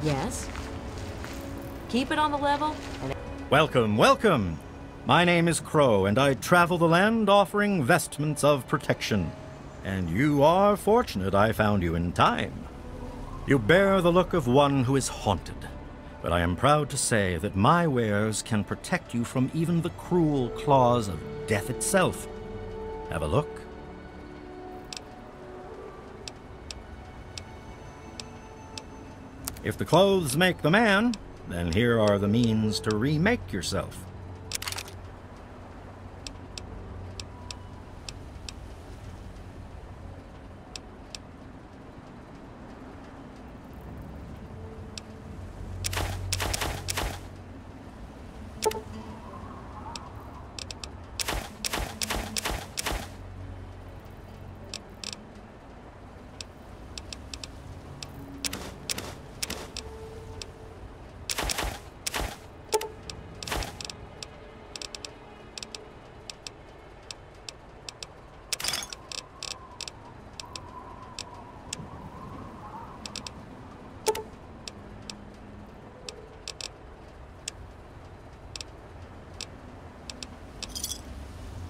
Yes? Keep it on the level and... Welcome, welcome! My name is Crow, and I travel the land offering vestments of protection. And you are fortunate I found you in time. You bear the look of one who is haunted, but I am proud to say that my wares can protect you from even the cruel claws of death itself. Have a look. If the clothes make the man, then here are the means to remake yourself.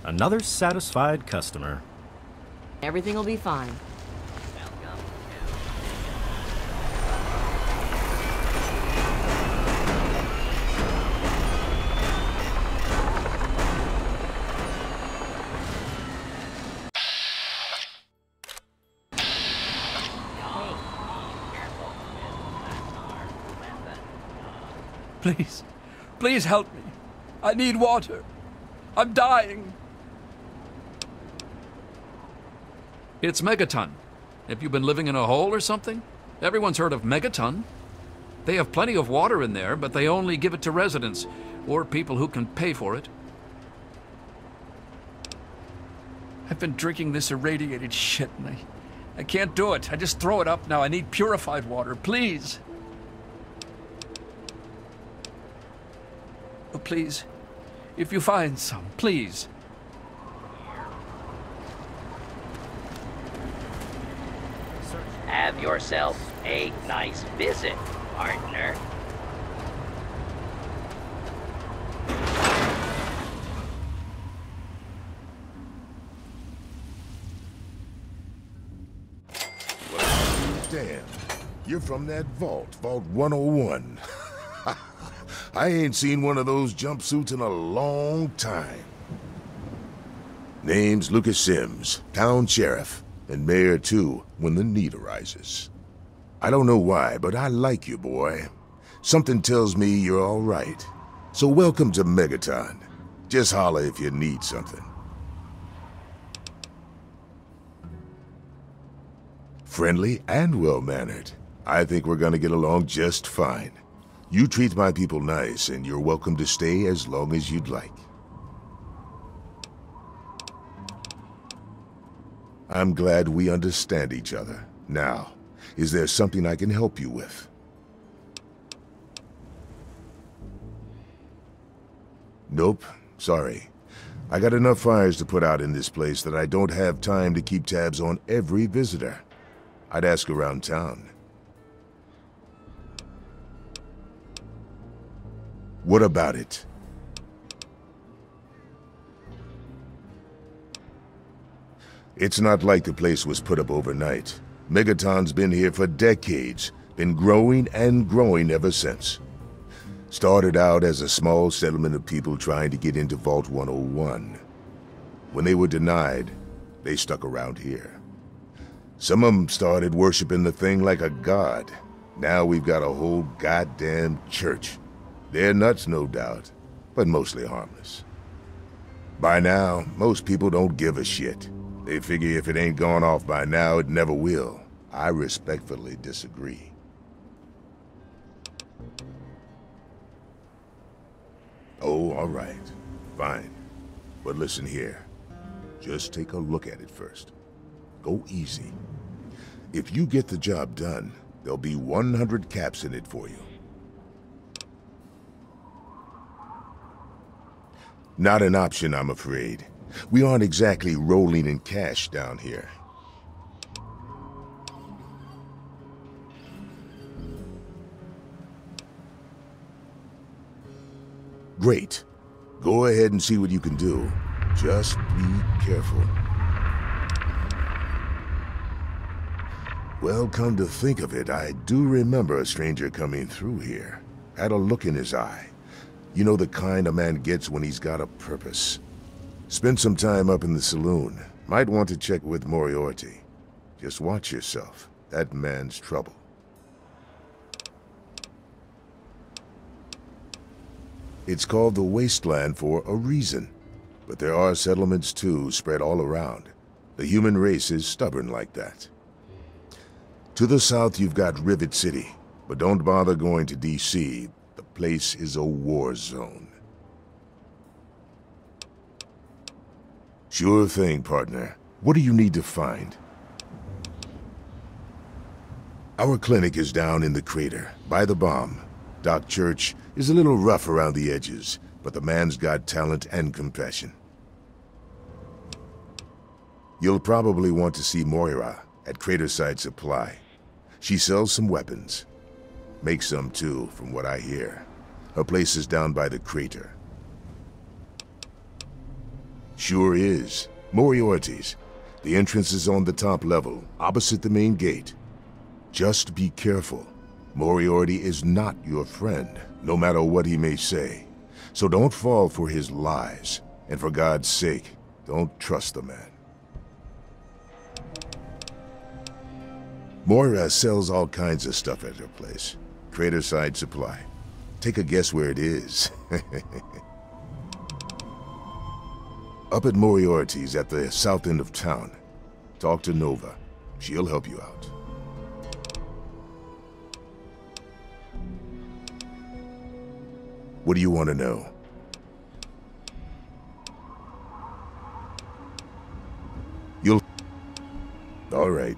Another satisfied customer. Everything will be fine. Please, please help me. I need water. I'm dying. It's Megaton. Have you been living in a hole or something? Everyone's heard of Megaton. They have plenty of water in there, but they only give it to residents, or people who can pay for it. I've been drinking this irradiated shit, and I can't do it. I just throw it up now. I need purified water, please. Oh, please. If you find some, please. Have yourself a nice visit, partner. Well, damn. You're from that Vault 101. I ain't seen one of those jumpsuits in a long time. Name's Lucas Sims, town sheriff, and mayor too, when the need arises. I don't know why, but I like you, boy. Something tells me you're all right. So welcome to Megaton. Just holler if you need something. Friendly and well-mannered. I think we're gonna get along just fine. You treat my people nice, and you're welcome to stay as long as you'd like. I'm glad we understand each other. Now, is there something I can help you with? Nope, sorry. I got enough fires to put out in this place that I don't have time to keep tabs on every visitor. I'd ask around town. What about it? It's not like the place was put up overnight. Megaton's been here for decades, been growing and growing ever since. Started out as a small settlement of people trying to get into Vault 101. When they were denied, they stuck around here. Some of them started worshiping the thing like a god. Now we've got a whole goddamn church. They're nuts, no doubt, but mostly harmless. By now, most people don't give a shit. They figure if it ain't gone off by now, it never will. I respectfully disagree. Oh, all right. Fine. But listen here. Just take a look at it first. Go easy. If you get the job done, there'll be 100 caps in it for you. Not an option, I'm afraid. We aren't exactly rolling in cash down here. Great. Go ahead and see what you can do. Just be careful. Well, come to think of it, I do remember a stranger coming through here. Had a look in his eye. You know, the kind a man gets when he's got a purpose. Spend some time up in the saloon. Might want to check with Moriarty. Just watch yourself. That man's trouble. It's called the Wasteland for a reason. But there are settlements too, spread all around. The human race is stubborn like that. To the south you've got Rivet City, but don't bother going to D.C. The place is a war zone. Sure thing, partner. What do you need to find? Our clinic is down in the crater, by the bomb. Doc Church is a little rough around the edges, but the man's got talent and compassion. You'll probably want to see Moira at Craterside Supply. She sells some weapons. Makes some too, from what I hear. Her place is down by the crater. Sure is. Moriarty's. The entrance is on the top level, opposite the main gate. Just be careful. Moriarty is not your friend, no matter what he may say. So don't fall for his lies. And for God's sake, don't trust the man. Moira sells all kinds of stuff at her place. Craterside Supply. Take a guess where it is. Up at Moriarty's at the south end of town. Talk to Nova. She'll help you out. What do you want to know? You'll... All right.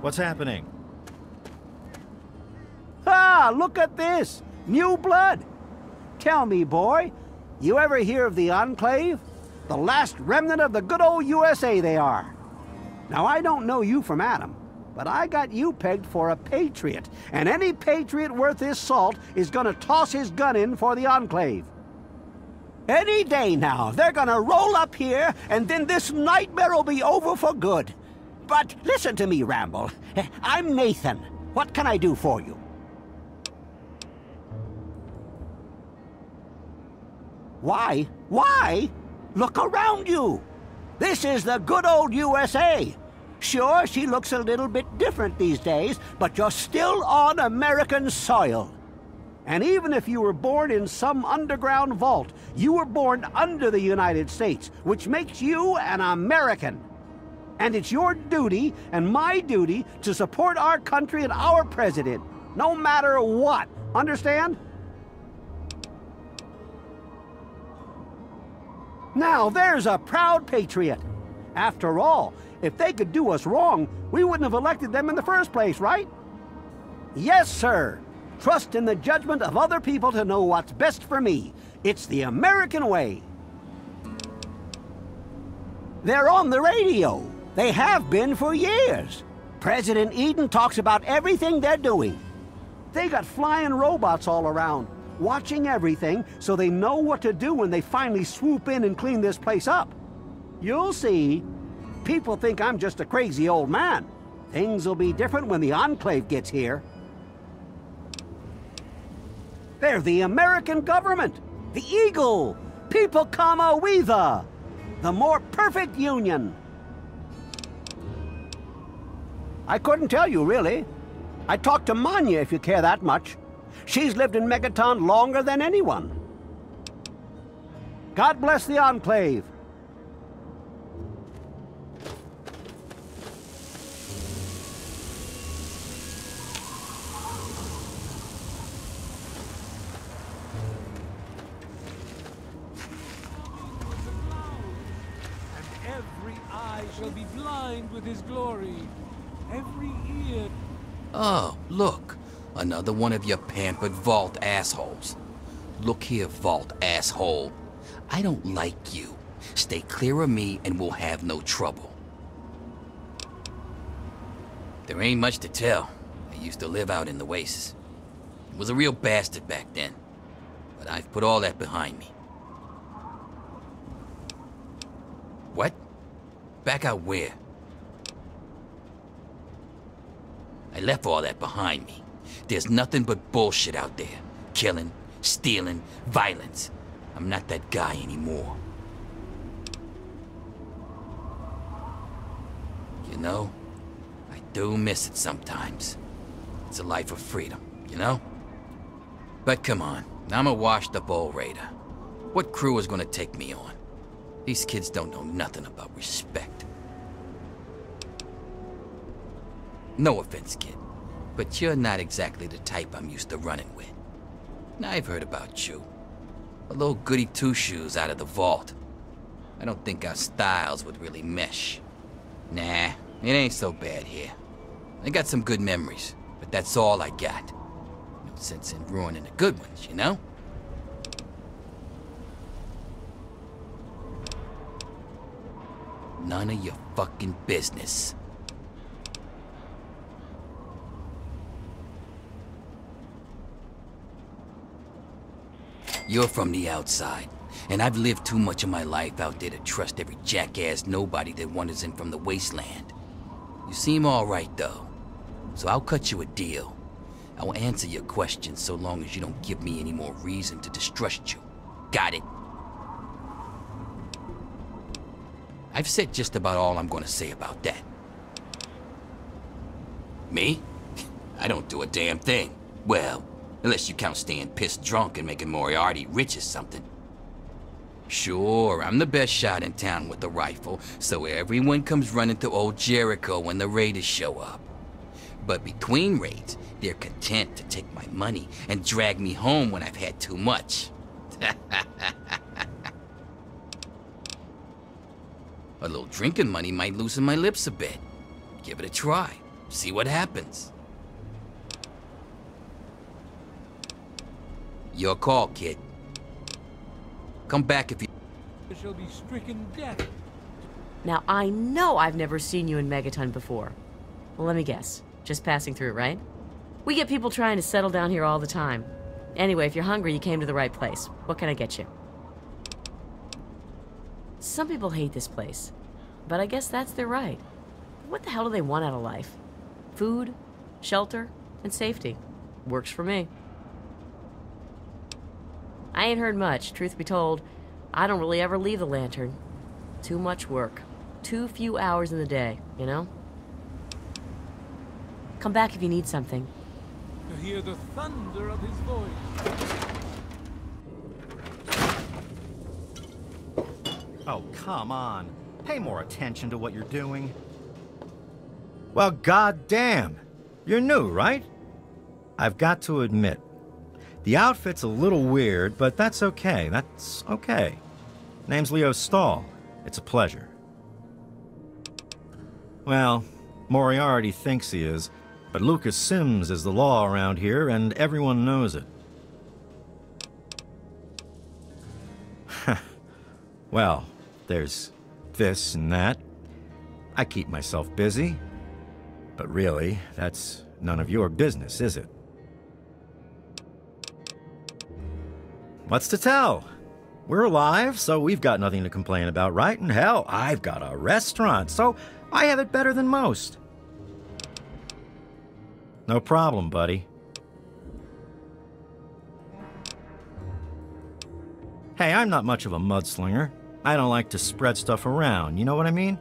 What's happening? Ah, look at this! New blood! Tell me, boy, you ever hear of the Enclave? The last remnant of the good old USA they are. Now, I don't know you from Adam, but I got you pegged for a patriot, and any patriot worth his salt is gonna toss his gun in for the Enclave. Any day now, they're gonna roll up here, and then this nightmare will be over for good. But listen to me, Ramble. I'm Nathan. What can I do for you? Why? Why? Look around you. This is the good old USA. Sure, she looks a little bit different these days, but you're still on American soil. And even if you were born in some underground vault, you were born under the United States, which makes you an American. And it's your duty and my duty to support our country and our president, no matter what. Understand? Now, there's a proud patriot. After all, if they could do us wrong, we wouldn't have elected them in the first place, right? Yes, sir. Trust in the judgment of other people to know what's best for me. It's the American way. They're on the radio. They have been for years. President Eden talks about everything they're doing. They got flying robots all around, watching everything so they know what to do when they finally swoop in and clean this place up. You'll see. People think I'm just a crazy old man. Things will be different when the Enclave gets here. They're the American government, the Eagle, People Comma Weather, the more perfect union. I couldn't tell you, really. I talked to Manya, if you care that much. She's lived in Megaton longer than anyone. God bless the Enclave. Shall be blind with his glory. Every ear. Oh, look. Another one of your pampered Vault assholes. Look here, Vault asshole. I don't like you. Stay clear of me and we'll have no trouble. There ain't much to tell. I used to live out in the wastes. Was a real bastard back then. But I've put all that behind me. What? Back out where? I left all that behind me. There's nothing but bullshit out there. Killing, stealing, violence. I'm not that guy anymore. You know, I do miss it sometimes. It's a life of freedom, you know? But come on, I'm a washed-up old raider. What crew is gonna take me on? These kids don't know nothing about respect. No offense, kid, but you're not exactly the type I'm used to running with. Now, I've heard about you. A little goody two-shoes out of the vault. I don't think our styles would really mesh. Nah, it ain't so bad here. I got some good memories, but that's all I got. No sense in ruining the good ones, you know? None of your fucking business. You're from the outside, and I've lived too much of my life out there to trust every jackass nobody that wanders in from the wasteland. You seem all right, though, so I'll cut you a deal. I'll answer your questions so long as you don't give me any more reason to distrust you. Got it? I've said just about all I'm gonna say about that. Me? I don't do a damn thing. Well, unless you count staying pissed drunk and making Moriarty rich or something. Sure, I'm the best shot in town with a rifle, so everyone comes running to old Jericho when the raiders show up. But between raids, they're content to take my money and drag me home when I've had too much. A little drinking money might loosen my lips a bit. Give it a try. See what happens. Your call, kid. Come back if you... Shall be stricken death. Now, I know I've never seen you in Megaton before. Well, let me guess. Just passing through, right? We get people trying to settle down here all the time. Anyway, if you're hungry, you came to the right place. What can I get you? Some people hate this place, but I guess that's their right. What the hell do they want out of life? Food, shelter, and safety. Works for me. I ain't heard much, truth be told. I don't really ever leave the lantern. Too much work. Too few hours in the day, you know? Come back if you need something. to hear the thunder of his voice. Oh, come on. Pay more attention to what you're doing. Well, goddamn. You're new, right? I've got to admit, the outfit's a little weird, but that's okay. That's okay. Name's Leo Stahl. It's a pleasure. Well, Moriarty thinks he is, but Lucas Sims is the law around here, and everyone knows it. Well, there's this and that. I keep myself busy. But really, that's none of your business, is it? What's to tell? We're alive, so we've got nothing to complain about, right? And hell, I've got a restaurant, so I have it better than most. No problem, buddy. Hey, I'm not much of a mudslinger. I don't like to spread stuff around, you know what I mean?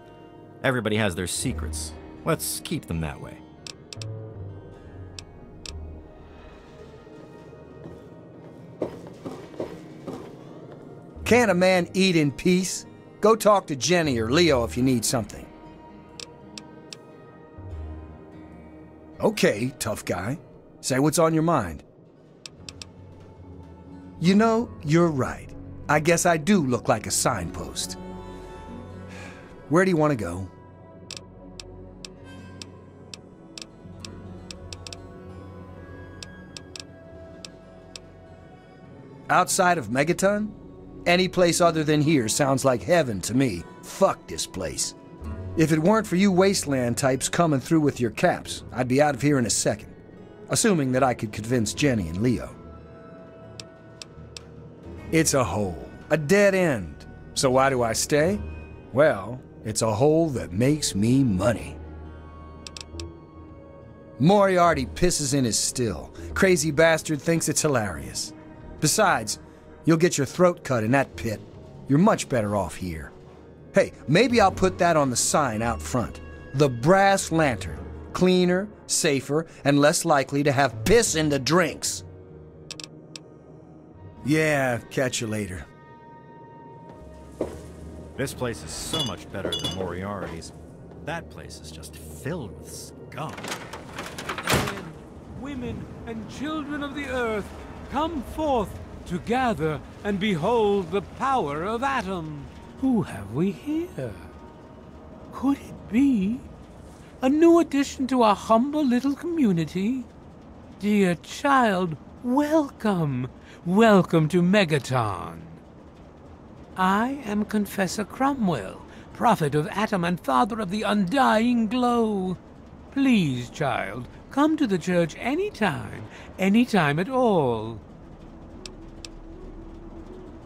Everybody has their secrets. Let's keep them that way. Can't a man eat in peace? Go talk to Jenny or Leo if you need something. Okay, tough guy. Say what's on your mind. You know, you're right. I guess I do look like a signpost. Where do you want to go? Outside of Megaton? Any place other than here sounds like heaven to me. Fuck this place. If it weren't for you wasteland types coming through with your caps, I'd be out of here in a second. Assuming that I could convince Jenny and Leo. It's a hole. A dead end. So why do I stay? Well, it's a hole that makes me money. Moriarty pisses in his still. Crazy bastard thinks it's hilarious. Besides, you'll get your throat cut in that pit. You're much better off here. Hey, maybe I'll put that on the sign out front. The Brass Lantern. Cleaner, safer, and less likely to have piss in the drinks. Yeah, catch you later. This place is so much better than Moriarty's. That place is just filled with scum. Men, women, and children of the earth, come forth to gather and behold the power of Atom. Who have we here? Could it be a new addition to our humble little community? Dear child, welcome. Welcome to Megaton. I am Confessor Cromwell, prophet of Atom and father of the undying glow. Please, child, come to the church anytime at all.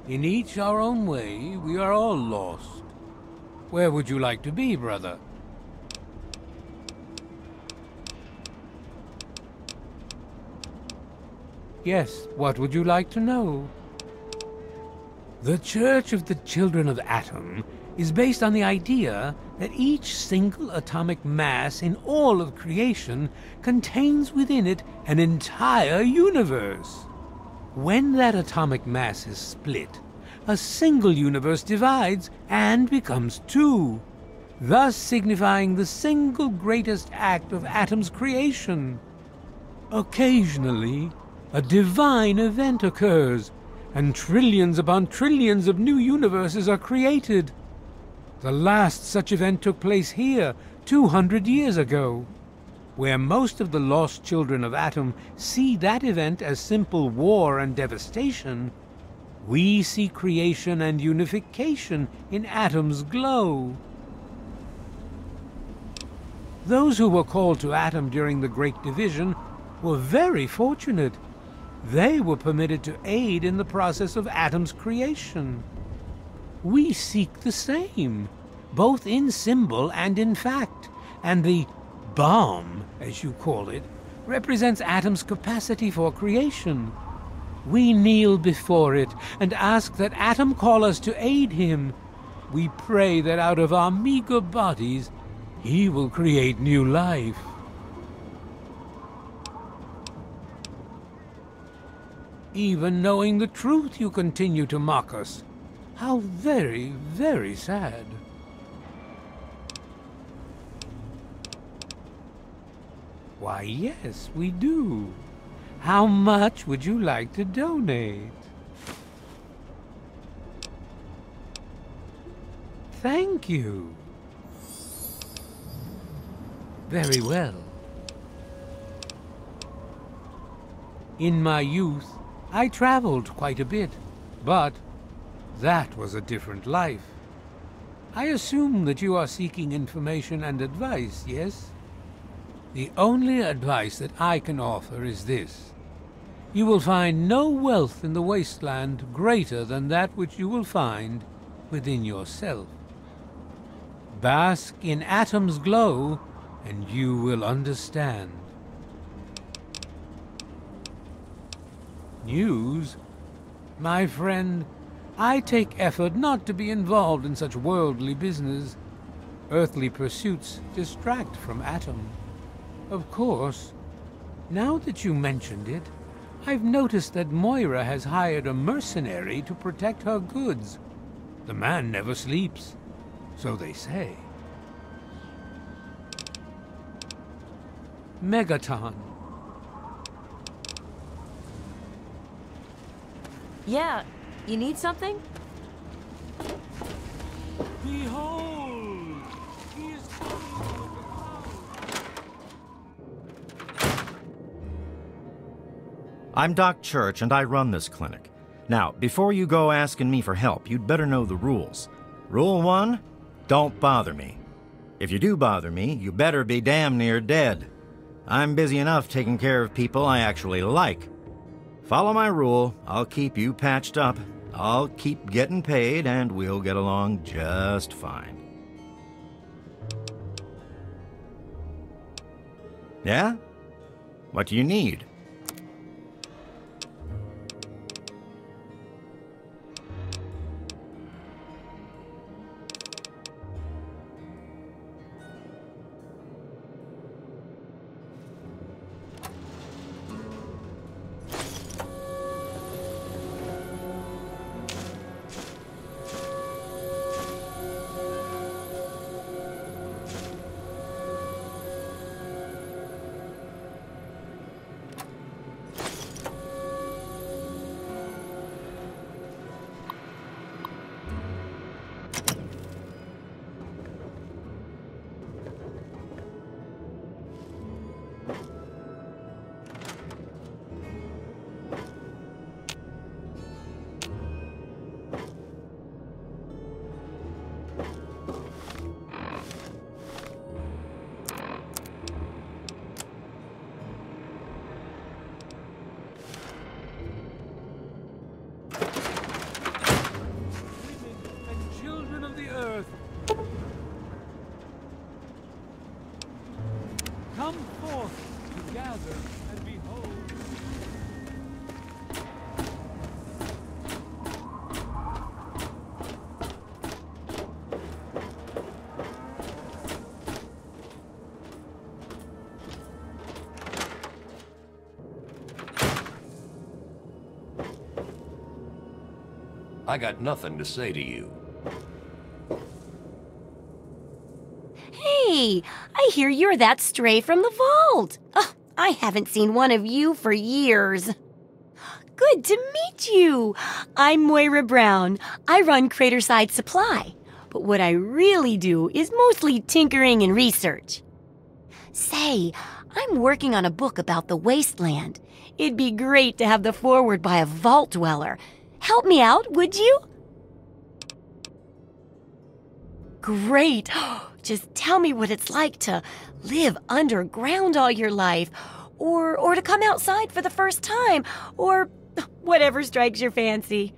In each our own way, we are all lost. Where would you like to be, brother? Yes, what would you like to know? The Church of the Children of Atom is based on the idea that each single atomic mass in all of creation contains within it an entire universe. When that atomic mass is split, a single universe divides and becomes two, thus signifying the single greatest act of Atom's creation. Occasionally, a divine event occurs, and trillions upon trillions of new universes are created. The last such event took place here 200 years ago. Where most of the lost children of Atom see that event as simple war and devastation, we see creation and unification in Atom's glow. Those who were called to Atom during the Great Division were very fortunate. They were permitted to aid in the process of Atom's creation. We seek the same, both in symbol and in fact, and the bomb, as you call it, represents Atom's capacity for creation. We kneel before it and ask that Atom call us to aid him. We pray that out of our meager bodies, he will create new life. Even knowing the truth, you continue to mock us. How very, very sad. Why, yes, we do. How much would you like to donate? Thank you. Very well. In my youth, I traveled quite a bit, but that was a different life. I assume that you are seeking information and advice, yes? The only advice that I can offer is this. You will find no wealth in the wasteland greater than that which you will find within yourself. Bask in Atom's glow, and you will understand. News? My friend, I take effort not to be involved in such worldly business. Earthly pursuits distract from Atom. Of course, now that you mentioned it, I've noticed that Moira has hired a mercenary to protect her goods. The man never sleeps, so they say. Megaton. Yeah, you need something? Behold! He is coming with the clouds. I'm Doc Church, and I run this clinic. Now, before you go asking me for help, you'd better know the rules. Rule 1, don't bother me. If you do bother me, you better be damn near dead. I'm busy enough taking care of people I actually like. Follow my rule, I'll keep you patched up, I'll keep getting paid, and we'll get along just fine. Yeah? What do you need? Come forth together and behold. I got nothing to say to you. Hey, I hear you're that stray from the vault. Oh, I haven't seen one of you for years. Good to meet you. I'm Moira Brown. I run Craterside Supply, but what I really do is mostly tinkering and research. Say, I'm working on a book about the wasteland. It'd be great to have the foreword by a vault dweller. Help me out, would you? Great. Just tell me what it's like to live underground all your life, or to come outside for the first time, or whatever strikes your fancy.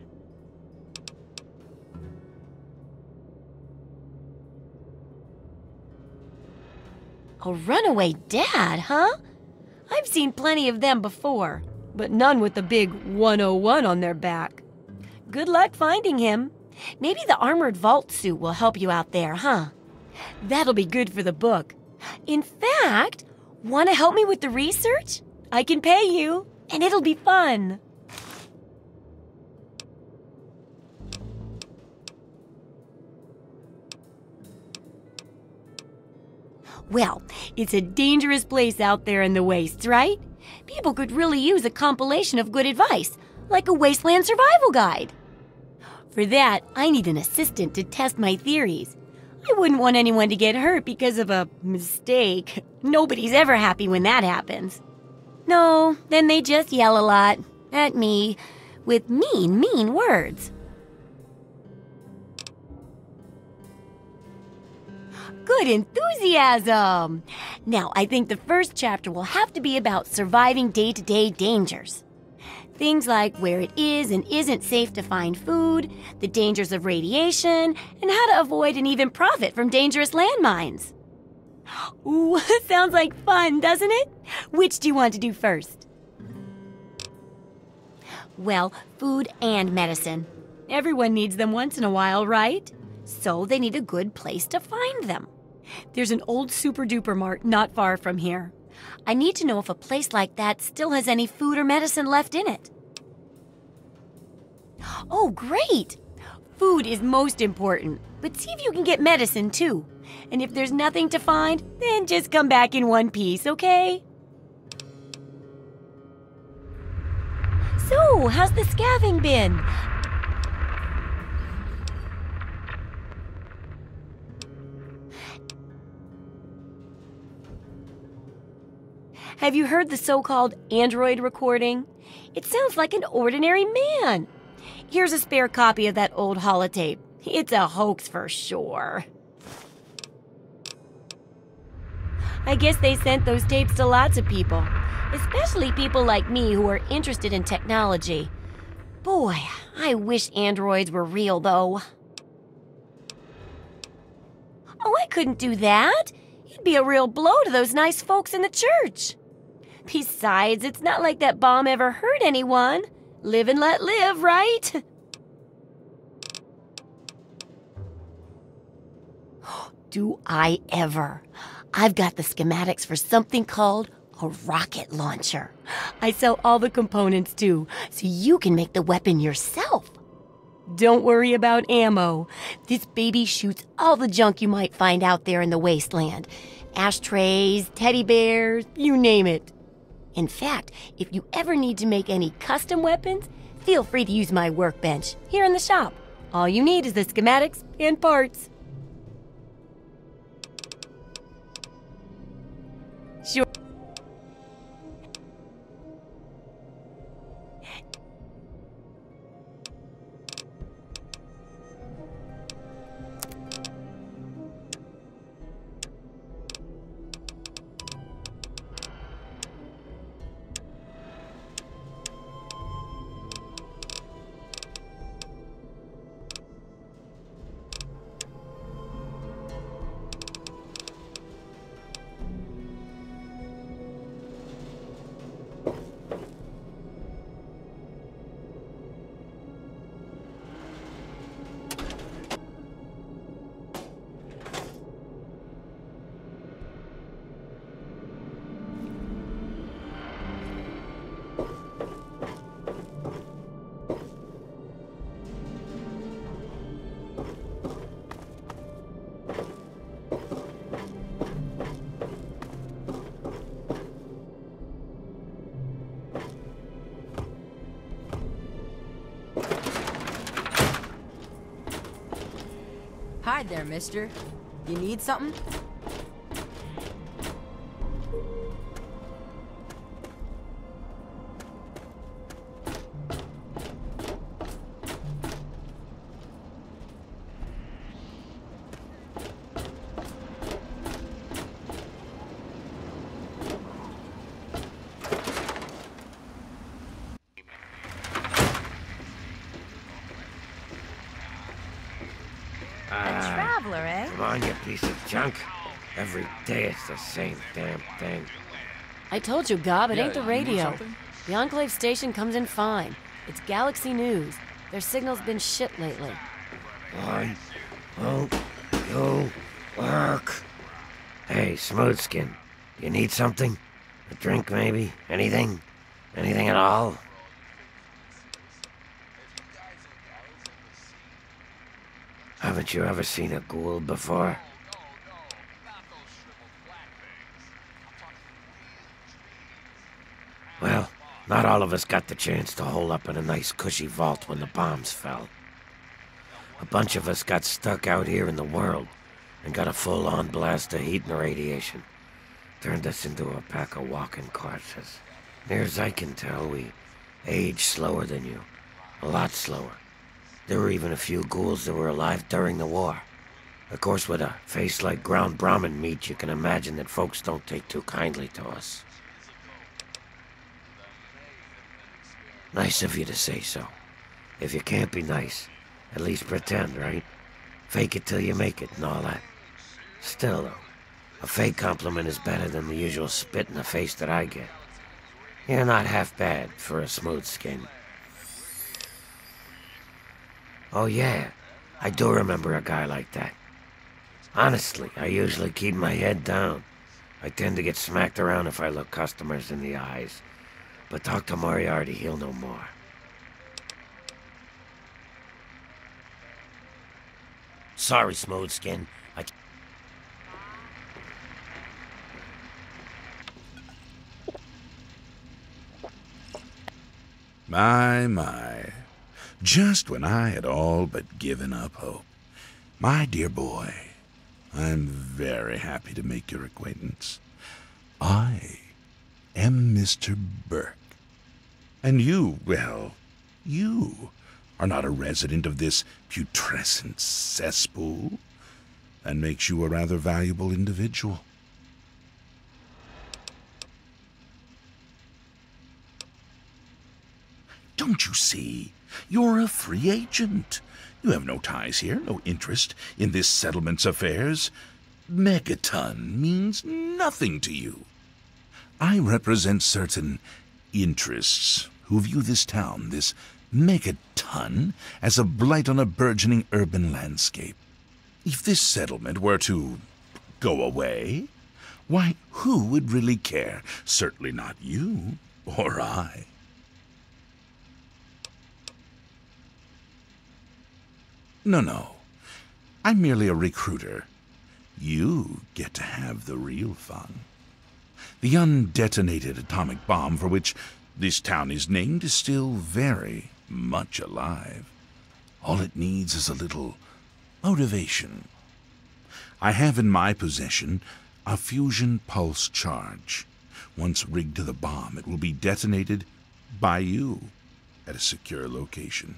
A runaway dad, huh? I've seen plenty of them before, but none with the big 101 on their back. Good luck finding him. Maybe the armored vault suit will help you out there, huh? That'll be good for the book. In fact, want to help me with the research? I can pay you, and it'll be fun. Well, it's a dangerous place out there in the wastes, right? People could really use a compilation of good advice, like a wasteland survival guide. For that, I need an assistant to test my theories. I wouldn't want anyone to get hurt because of a mistake. Nobody's ever happy when that happens. No, then they just yell a lot at me with mean words. Good enthusiasm! Now, I think the first chapter will have to be about surviving day-to-day dangers. Things like where it is and isn't safe to find food, the dangers of radiation, and how to avoid and even profit from dangerous landmines. Ooh, sounds like fun, doesn't it? Which do you want to do first? Well, food and medicine. Everyone needs them once in a while, right? So they need a good place to find them. There's an old super-duper mart not far from here. I need to know if a place like that still has any food or medicine left in it. Oh, great! Food is most important, but see if you can get medicine too. And if there's nothing to find, then just come back in one piece, okay? So, how's the scavenging been? Have you heard the so-called android recording? It sounds like an ordinary man. Here's a spare copy of that old holotape. It's a hoax for sure. I guess they sent those tapes to lots of people, especially people like me who are interested in technology. Boy, I wish androids were real, though. Oh, I couldn't do that. It'd be a real blow to those nice folks in the church. Besides, it's not like that bomb ever hurt anyone. Live and let live, right? Do I ever? I've got the schematics for something called a rocket launcher. I sell all the components too, so you can make the weapon yourself. Don't worry about ammo. This baby shoots all the junk you might find out there in the wasteland. Ashtrays, teddy bears, you name it. In fact, if you ever need to make any custom weapons, feel free to use my workbench here in the shop. All you need is the schematics and parts. Sure. Hi there, mister. You need something? Come on, you piece of junk. Every day it's the same damn thing. I told you, Gob, it ain't the radio. The Enclave station comes in fine. It's Galaxy News. Their signal's been shit lately. Why won't you work? Hey, Smoothskin, you need something? A drink, maybe? Anything? Anything at all? Haven't you ever seen a ghoul before? Not all of us got the chance to hole up in a nice cushy vault when the bombs fell. A bunch of us got stuck out here in the world and got a full-on blast of heat and radiation. Turned us into a pack of walking corpses. Near as I can tell, we aged slower than you. A lot slower. There were even a few ghouls that were alive during the war. Of course, with a face like ground Brahmin meat, you can imagine that folks don't take too kindly to us. Nice of you to say so. If you can't be nice, at least pretend, right? Fake it till you make it and all that. Still, though, a fake compliment is better than the usual spit in the face that I get. You're not half bad for a smooth skin. Oh yeah, I do remember a guy like that. Honestly, I usually keep my head down. I tend to get smacked around if I look customers in the eyes. But talk to Moriarty, he'll know more. Sorry, Smooth Skin. My. Just when I had all but given up hope. My dear boy, I'm very happy to make your acquaintance. I am Mr. Burke. And you, well, you are not a resident of this putrescent cesspool. That makes you a rather valuable individual. Don't you see? You're a free agent. You have no ties here, no interest in this settlement's affairs. Megaton means nothing to you. I represent certain interests who view this town, this Megaton, as a blight on a burgeoning urban landscape. If this settlement were to go away, why, who would really care? Certainly not you or I. No. I'm merely a recruiter. You get to have the real fun. The undetonated atomic bomb for which this town is named is still very much alive. All it needs is a little motivation. I have in my possession a fusion pulse charge. Once rigged to the bomb, it will be detonated by you at a secure location.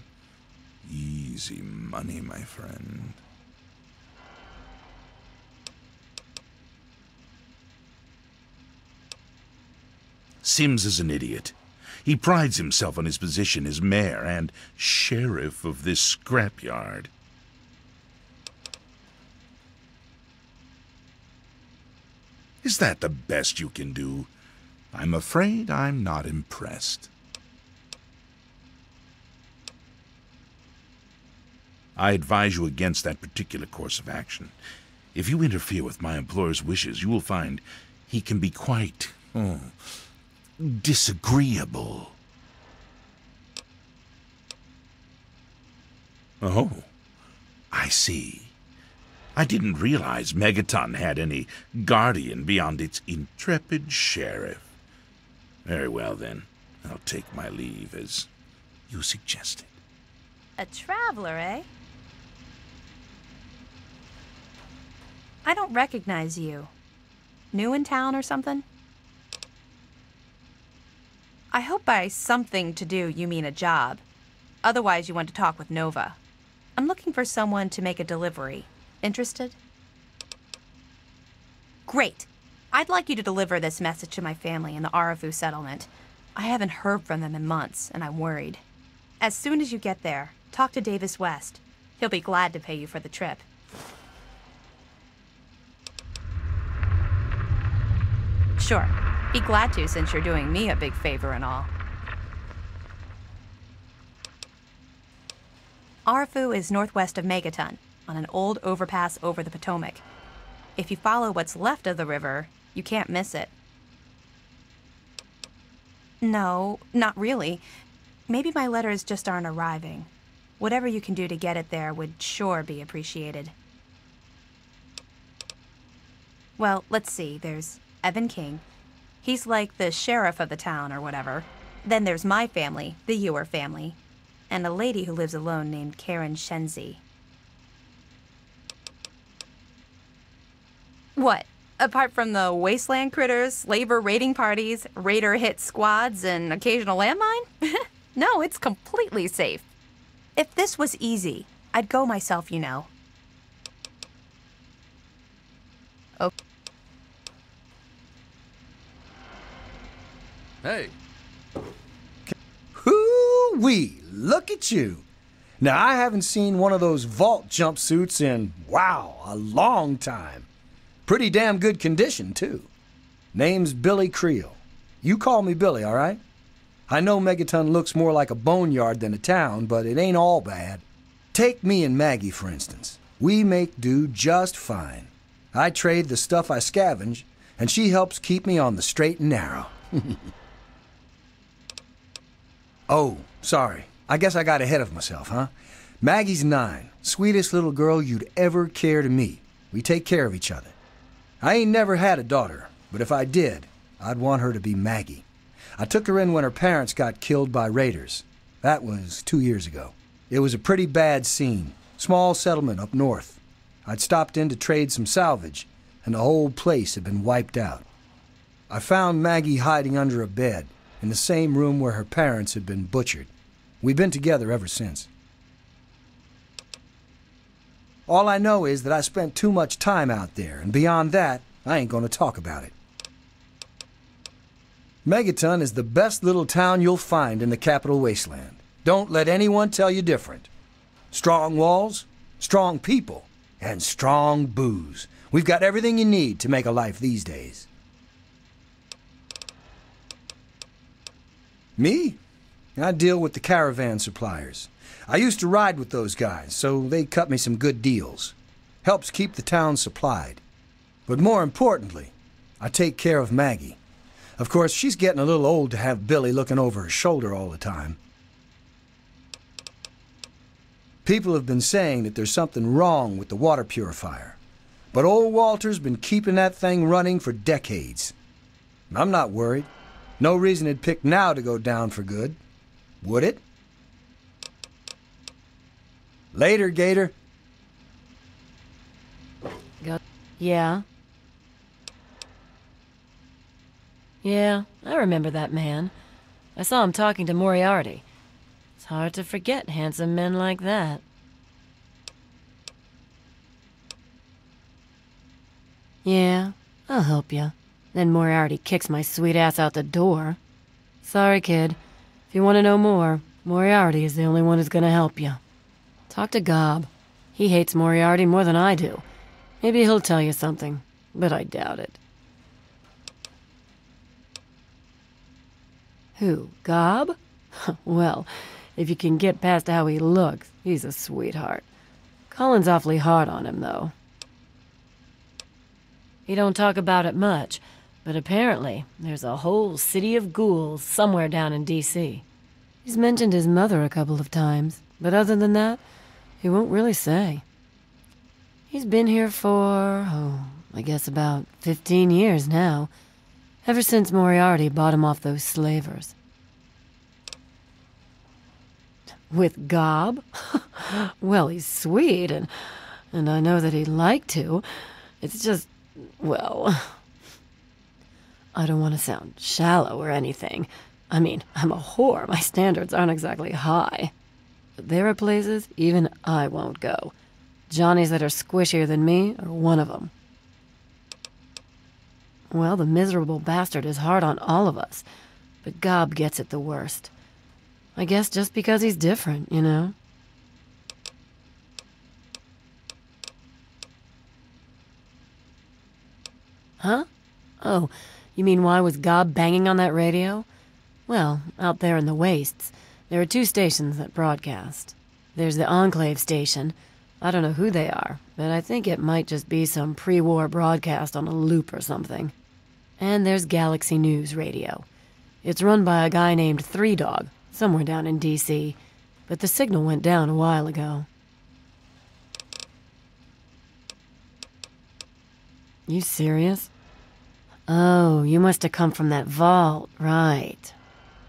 Easy money, my friend. Sims is an idiot. He prides himself on his position as mayor and sheriff of this scrapyard. Is that the best you can do? I'm afraid I'm not impressed. I advise you against that particular course of action. If you interfere with my employer's wishes, you will find he can be quite disagreeable. Oh, I see. I didn't realize Megaton had any guardian beyond its intrepid sheriff. Very well, then. I'll take my leave, as you suggested. A traveler, eh? I don't recognize you. New in town or something? I hope by something to do you mean a job. Otherwise, you want to talk with Nova. I'm looking for someone to make a delivery. Interested? Great. I'd like you to deliver this message to my family in the Arafu settlement. I haven't heard from them in months, and I'm worried. As soon as you get there, talk to Davis West. He'll be glad to pay you for the trip. Sure. Be glad to, since you're doing me a big favor and all. Arafu is northwest of Megaton, on an old overpass over the Potomac. If you follow what's left of the river, you can't miss it. No, not really. Maybe my letters just aren't arriving. Whatever you can do to get it there would sure be appreciated. Well, let's see. There's Evan King. He's like the sheriff of the town or whatever. Then there's my family, the Ewer family, and a lady who lives alone named Karen Shenzi. What? Apart from the wasteland critters, slaver raiding parties, raider hit squads, and occasional landmine? No, it's completely safe. If this was easy, I'd go myself, you know. Oh. Hey. Hoo-wee! Look at you! Now, I haven't seen one of those vault jumpsuits in, wow, a long time. Pretty damn good condition, too. Name's Billy Creel. You call me Billy, all right? I know Megaton looks more like a boneyard than a town, but it ain't all bad. Take me and Maggie, for instance. We make do just fine. I trade the stuff I scavenge, and she helps keep me on the straight and narrow. Oh, sorry. I guess I got ahead of myself, huh? Maggie's 9. Sweetest little girl you'd ever care to meet. We take care of each other. I ain't never had a daughter, but if I did, I'd want her to be Maggie. I took her in when her parents got killed by raiders. That was 2 years ago. It was a pretty bad scene. Small settlement up north. I'd stopped in to trade some salvage, and the whole place had been wiped out. I found Maggie hiding under a bed, in the same room where her parents had been butchered. We've been together ever since. All I know is that I spent too much time out there, and beyond that, I ain't gonna talk about it. Megaton is the best little town you'll find in the Capital Wasteland. Don't let anyone tell you different. Strong walls, strong people, and strong booze. We've got everything you need to make a life these days. Me? I deal with the caravan suppliers. I used to ride with those guys, so they cut me some good deals. Helps keep the town supplied. But more importantly, I take care of Maggie. Of course, she's getting a little old to have Billy looking over her shoulder all the time. People have been saying that there's something wrong with the water purifier. But old Walter's been keeping that thing running for decades. I'm not worried. No reason it'd pick now to go down for good. Would it? Later, Gator. Yeah? Yeah, I remember that man. I saw him talking to Moriarty. It's hard to forget handsome men like that. Yeah, I'll help you. Then Moriarty kicks my sweet ass out the door. Sorry, kid. If you want to know more, Moriarty is the only one who's gonna help you. Talk to Gob. He hates Moriarty more than I do. Maybe he'll tell you something, but I doubt it. Who, Gob? Well, if you can get past how he looks, he's a sweetheart. Colin's awfully hard on him, though. He don't talk about it much, but apparently there's a whole city of ghouls somewhere down in D.C. He's mentioned his mother a couple of times, but other than that, he won't really say. He's been here for, I guess about 15 years now. Ever since Moriarty bought him off those slavers. With Gob? Well, he's sweet, and I know that he'd like to. It's just, well, I don't want to sound shallow or anything. I mean, I'm a whore. My standards aren't exactly high. But there are places even I won't go. Johnnies that are squishier than me are one of them. Well, the miserable bastard is hard on all of us, but Gob gets it the worst. I guess just because he's different, you know? Huh? Oh, you mean why was Gob banging on that radio? Well, out there in the wastes, there are 2 stations that broadcast. There's the Enclave station. I don't know who they are, but I think it might just be some pre-war broadcast on a loop or something. And there's Galaxy News Radio. It's run by a guy named Three Dog, somewhere down in D.C., but the signal went down a while ago. You serious? Oh, you must have come from that vault, right.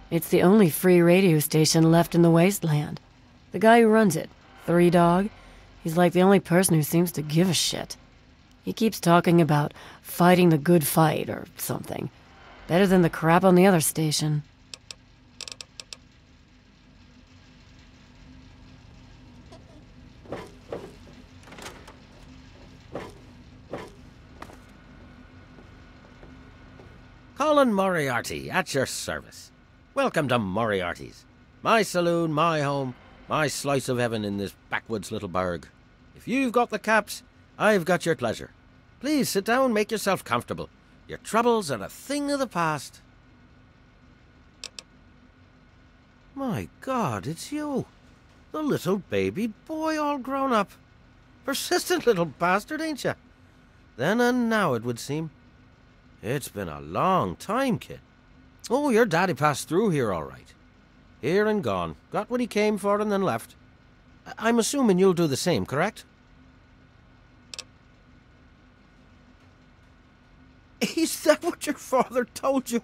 It's the only free radio station left in the Wasteland. The guy who runs it, Three Dog, he's like the only person who seems to give a shit. He keeps talking about fighting the good fight or something. Better than the crap on the other station. Colin Moriarty, at your service. Welcome to Moriarty's. My saloon, my home, my slice of heaven in this backwoods little burg. If you've got the caps, I've got your pleasure. Please sit down, make yourself comfortable. Your troubles are a thing of the past. My God, it's you. The little baby boy all grown up. Persistent little bastard, ain't you? Then and now, it would seem. It's been a long time, kid. Oh, your daddy passed through here all right. Here and gone. Got what he came for and then left. I'm assuming you'll do the same, correct? Is that what your father told you?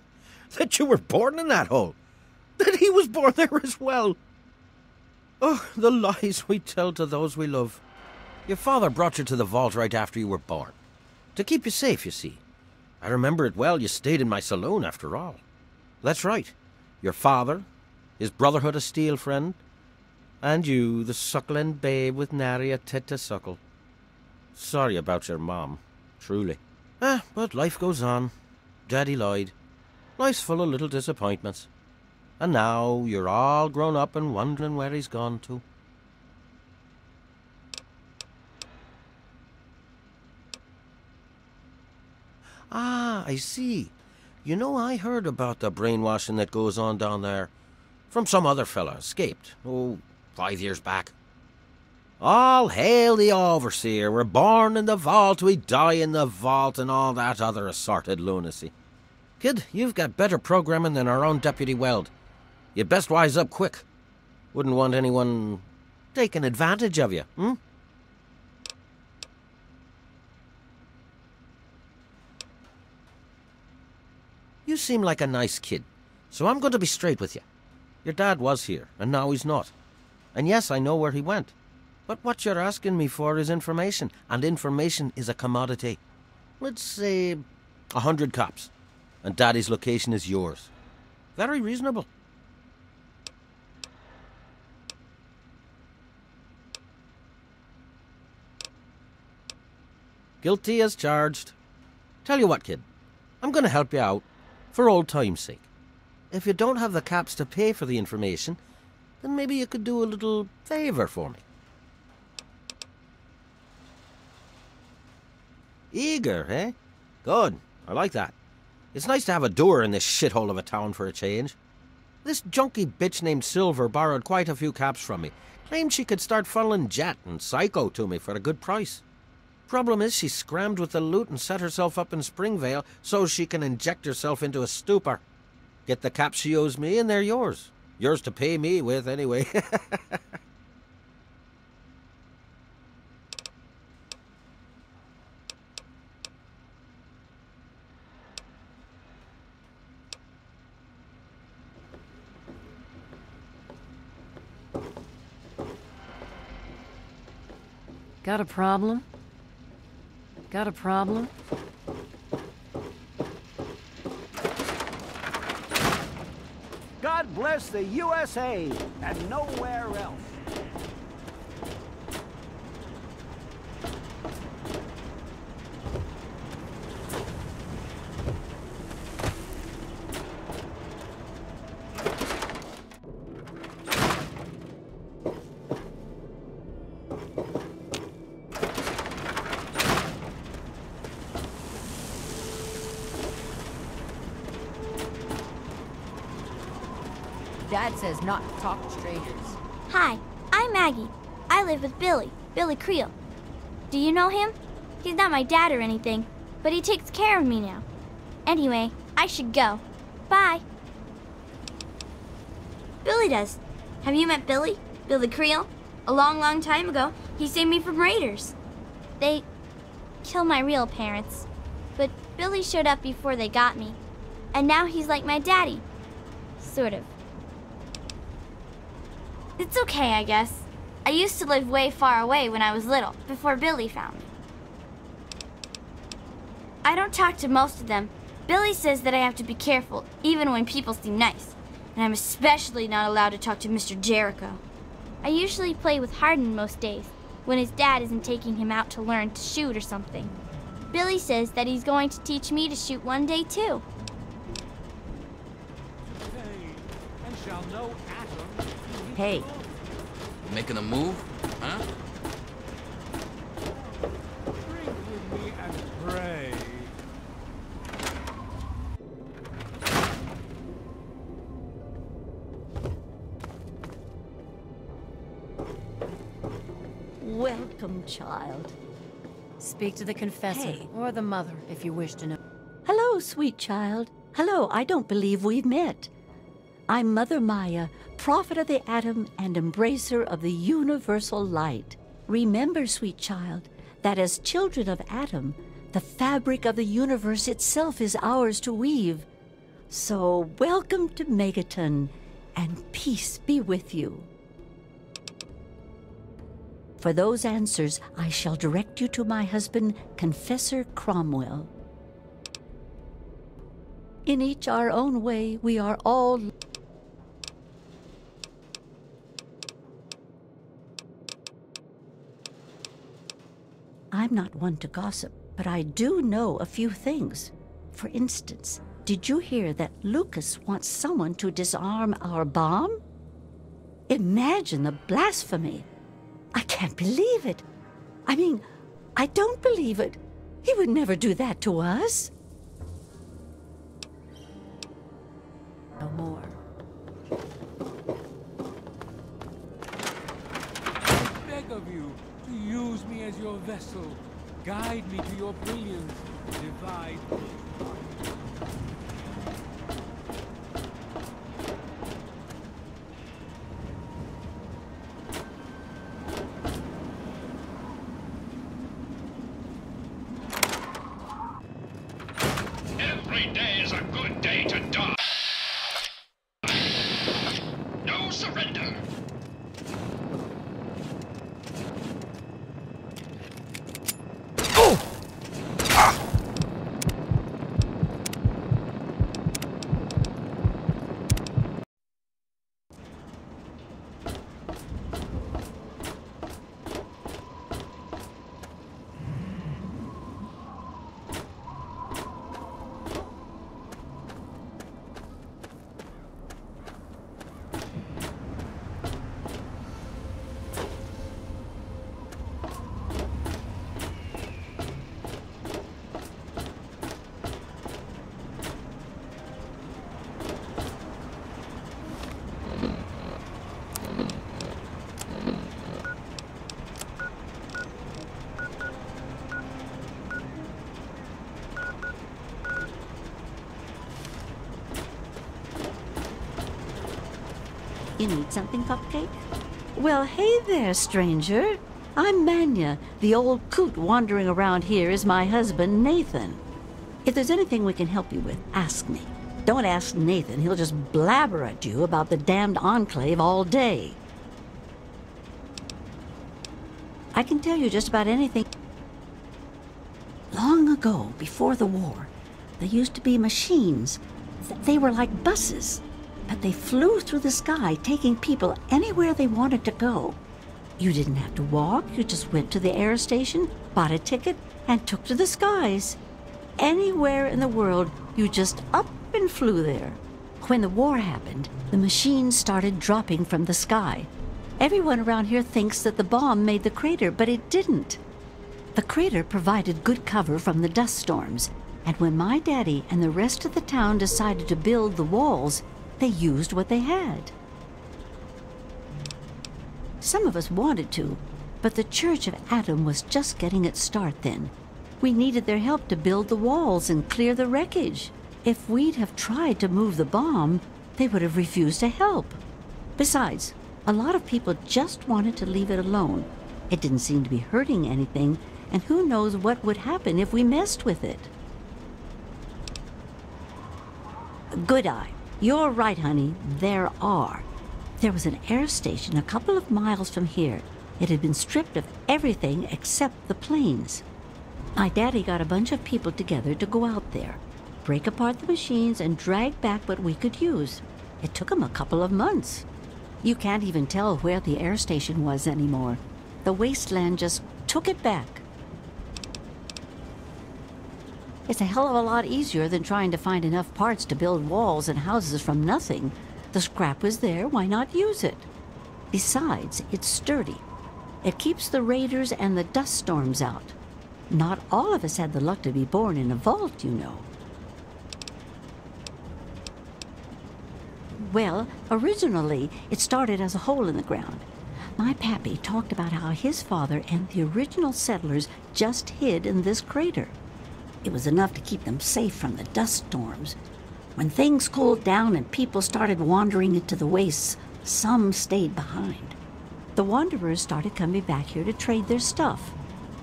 That you were born in that hole? That he was born there as well? Oh, the lies we tell to those we love. Your father brought you to the vault right after you were born. To keep you safe, you see. I remember it well. You stayed in my saloon, after all. That's right. Your father, his Brotherhood of Steel friend, and you, the suckling babe with nary a tit to suckle. Sorry about your mom, truly. But life goes on. Daddy lied. Life's full of little disappointments. And now you're all grown up and wondering where he's gone to. Ah, I see. You know, I heard about the brainwashing that goes on down there. From some other fella, escaped. 5 years back. All hail the overseer. We're born in the vault, we die in the vault, and all that other assorted lunacy. Kid, you've got better programming than our own Deputy Weld. You'd best wise up quick. Wouldn't want anyone taking advantage of you, hmm? You seem like a nice kid, so I'm going to be straight with you. Your dad was here, and now he's not. And yes, I know where he went. But what you're asking me for is information, and information is a commodity. Let's say 100 cops, and Daddy's location is yours. Very reasonable. Guilty as charged. Tell you what, kid, I'm going to help you out. For old time's sake. If you don't have the caps to pay for the information, then maybe you could do a little favor for me. Eager, eh? Good. I like that. It's nice to have a doer in this shithole of a town for a change. This junky bitch named Silver borrowed quite a few caps from me. Claimed she could start funneling Jet and Psycho to me for a good price. Problem is, she scrammed with the loot and set herself up in Springvale so she can inject herself into a stupor. Get the caps she owes me and they're yours. Yours to pay me with, anyway. Got a problem? Got a problem? God bless the USA and nowhere else. Dad says not to talk to strangers. Hi, I'm Maggie. I live with Billy Creel. Do you know him? He's not my dad or anything, but he takes care of me now. Anyway, I should go. Bye. Billy does. Have you met Billy? Billy Creel? A long time ago, he saved me from raiders. They killed my real parents, but Billy showed up before they got me. And now he's like my daddy. Sort of. It's okay, I guess. I used to live way far away when I was little, before Billy found me. I don't talk to most of them. Billy says that I have to be careful, even when people seem nice. And I'm especially not allowed to talk to Mr. Jericho. I usually play with Hardin most days, when his dad isn't taking him out to learn to shoot or something. Billy says that he's going to teach me to shoot one day, too. Hey. Making a move? Huh? Drink with me and pray. Welcome, child. Speak to the confessor, Hey. or the mother, if you wish to know. Hello, sweet child. Hello, I don't believe we've met. I'm Mother Maya, prophet of the atom and embracer of the universal light. Remember, sweet child, that as children of Atom, the fabric of the universe itself is ours to weave. So welcome to Megaton, and peace be with you. For those answers, I shall direct you to my husband, Confessor Cromwell. In each our own way, we are all... I'm not one to gossip, but I do know a few things. For instance, did you hear that Lucas wants someone to disarm our bomb? Imagine the blasphemy! I can't believe it. I mean, I don't believe it. He would never do that to us. No more. I beg of you to use me as your vessel. Guide me to your brilliance. Divide. Every day is a good day to die. No surrender. You need something, Cupcake? Well, hey there, stranger. I'm Manya. The old coot wandering around here is my husband, Nathan. If there's anything we can help you with, ask me. Don't ask Nathan. He'll just blabber at you about the damned Enclave all day. I can tell you just about anything. Long ago, before the war, there used to be machines. They were like buses. But they flew through the sky, taking people anywhere they wanted to go. You didn't have to walk, you just went to the air station, bought a ticket, and took to the skies. Anywhere in the world, you just up and flew there. When the war happened, the machines started dropping from the sky. Everyone around here thinks that the bomb made the crater, but it didn't. The crater provided good cover from the dust storms, and when my daddy and the rest of the town decided to build the walls, they used what they had. Some of us wanted to, but the Church of Atom was just getting its start then. We needed their help to build the walls and clear the wreckage. If we'd have tried to move the bomb, they would have refused to help. Besides, a lot of people just wanted to leave it alone. It didn't seem to be hurting anything, and who knows what would happen if we messed with it. Good eye. You're right, honey. There are. There was an air station a couple of miles from here. It had been stripped of everything except the planes. My daddy got a bunch of people together to go out there, break apart the machines, and drag back what we could use. It took him a couple of months. You can't even tell where the air station was anymore. The wasteland just took it back. It's a hell of a lot easier than trying to find enough parts to build walls and houses from nothing. The scrap was there, why not use it? Besides, it's sturdy. It keeps the raiders and the dust storms out. Not all of us had the luck to be born in a vault, you know. Well, originally, it started as a hole in the ground. My pappy talked about how his father and the original settlers just hid in this crater. It was enough to keep them safe from the dust storms. When things cooled down and people started wandering into the wastes, some stayed behind. The wanderers started coming back here to trade their stuff.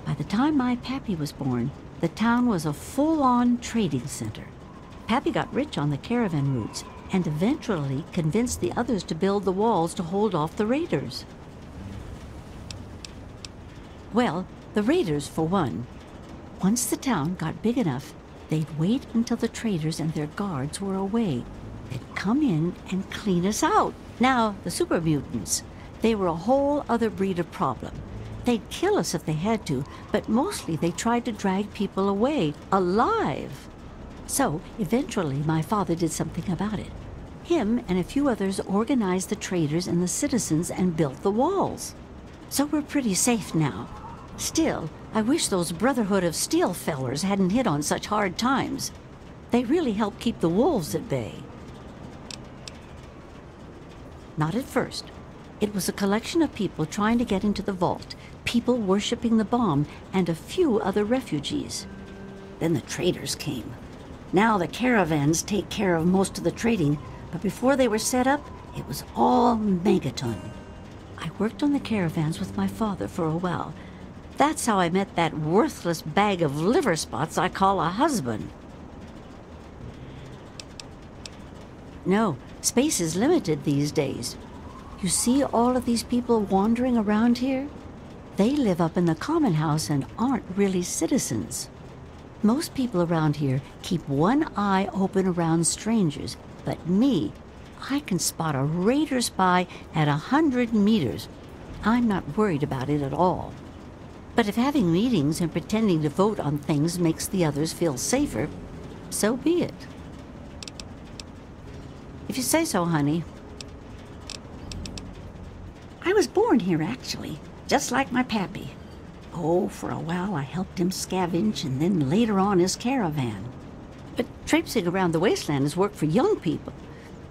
By the time my pappy was born, the town was a full-on trading center. Pappy got rich on the caravan routes and eventually convinced the others to build the walls to hold off the raiders. Well, the raiders for one. Once the town got big enough, they'd wait until the traders and their guards were away. They'd come in and clean us out. Now, the Super Mutants, they were a whole other breed of problem. They'd kill us if they had to, but mostly they tried to drag people away, alive. So, eventually, my father did something about it. Him and a few others organized the traders and the citizens and built the walls. So we're pretty safe now. Still, I wish those Brotherhood of Steel fellers hadn't hit on such hard times. They really helped keep the wolves at bay. Not at first. It was a collection of people trying to get into the vault, people worshipping the bomb, and a few other refugees. Then the traders came. Now the caravans take care of most of the trading, but before they were set up, it was all Megaton. I worked on the caravans with my father for a while. That's how I met that worthless bag of liver spots I call a husband. No, space is limited these days. You see all of these people wandering around here? They live up in the common house and aren't really citizens. Most people around here keep one eye open around strangers, but me, I can spot a raider spy at 100 meters. I'm not worried about it at all. But if having meetings and pretending to vote on things makes the others feel safer, so be it. If you say so, honey. I was born here, actually, just like my pappy. Oh, for a while I helped him scavenge and then later on his caravan. But traipsing around the wasteland is work for young people.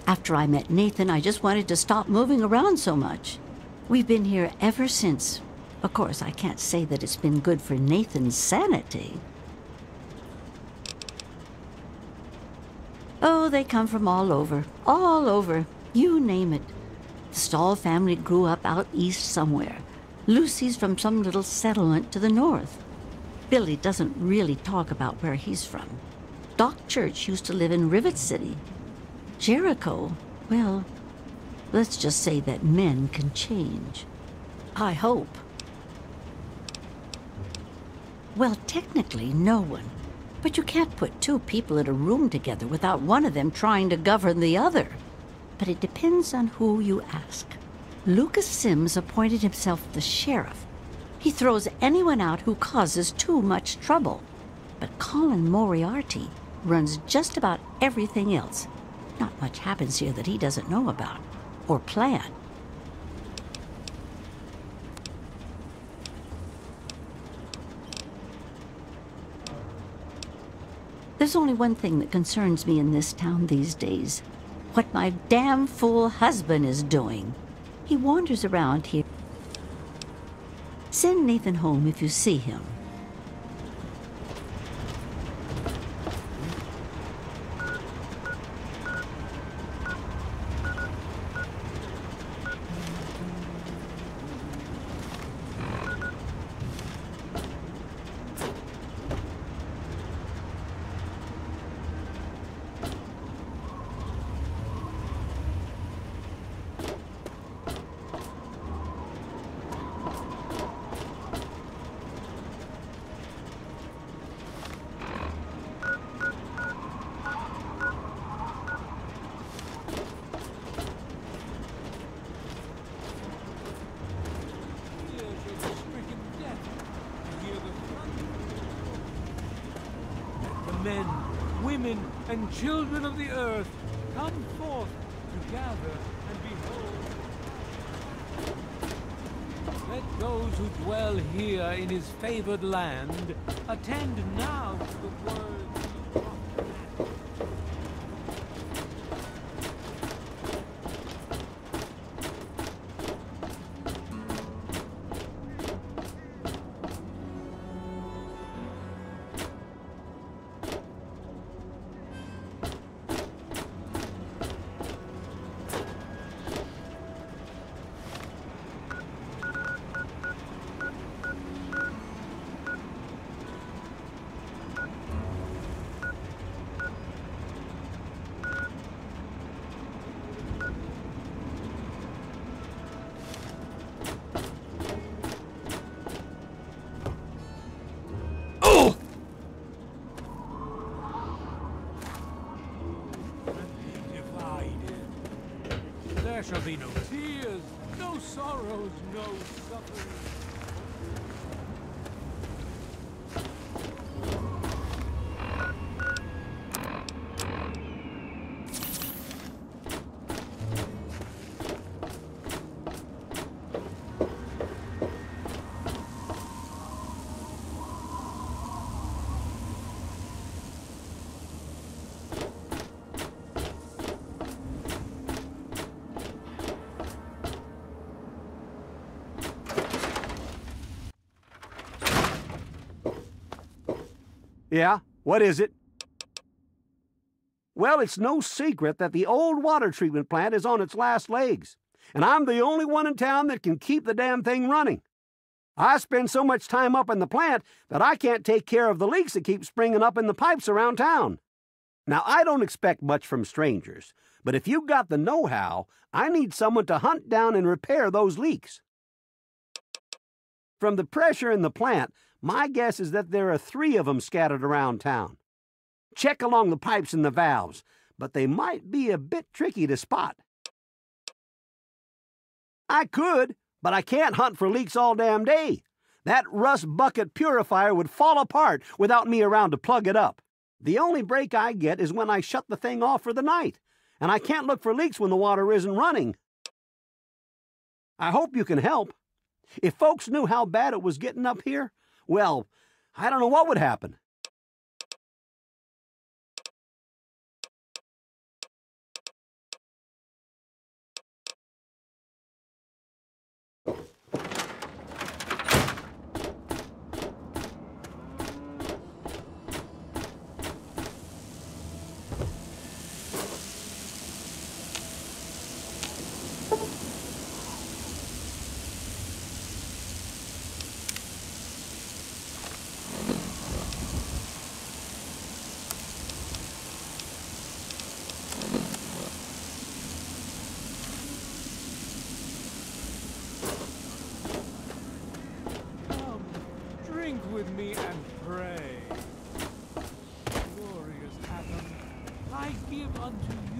After I met Nathan, I just wanted to stop moving around so much. We've been here ever since. Of course, I can't say that it's been good for Nathan's sanity. Oh, they come from all over, you name it. The Stahl family grew up out east somewhere. Lucy's from some little settlement to the north. Billy doesn't really talk about where he's from. Doc Church used to live in Rivet City. Jericho, well, let's just say that men can change. I hope. Well, technically, no one. But you can't put two people in a room together without one of them trying to govern the other. But it depends on who you ask. Lucas Sims appointed himself the sheriff. He throws anyone out who causes too much trouble. But Colin Moriarty runs just about everything else. Not much happens here that he doesn't know about or plan. There's only one thing that concerns me in this town these days. What my damn fool husband is doing. He wanders around here. Send Nathan home if you see him. women, and children of the earth, come forth together and behold. Let those who dwell here in his favored land attend now to the words. There shall be no tears, no sorrows, no suffering. Yeah? What is it? Well, it's no secret that the old water treatment plant is on its last legs, and I'm the only one in town that can keep the damn thing running. I spend so much time up in the plant that I can't take care of the leaks that keep springing up in the pipes around town. Now, I don't expect much from strangers, but if you've got the know-how, I need someone to hunt down and repair those leaks. From the pressure in the plant, my guess is that there are 3 of them scattered around town. Check along the pipes and the valves, but they might be a bit tricky to spot. I could, but I can't hunt for leaks all damn day. That rust bucket purifier would fall apart without me around to plug it up. The only break I get is when I shut the thing off for the night, and I can't look for leaks when the water isn't running. I hope you can help. If folks knew how bad it was getting up here, well, I don't know what would happen. With me and pray. Glorious Atom, I give unto you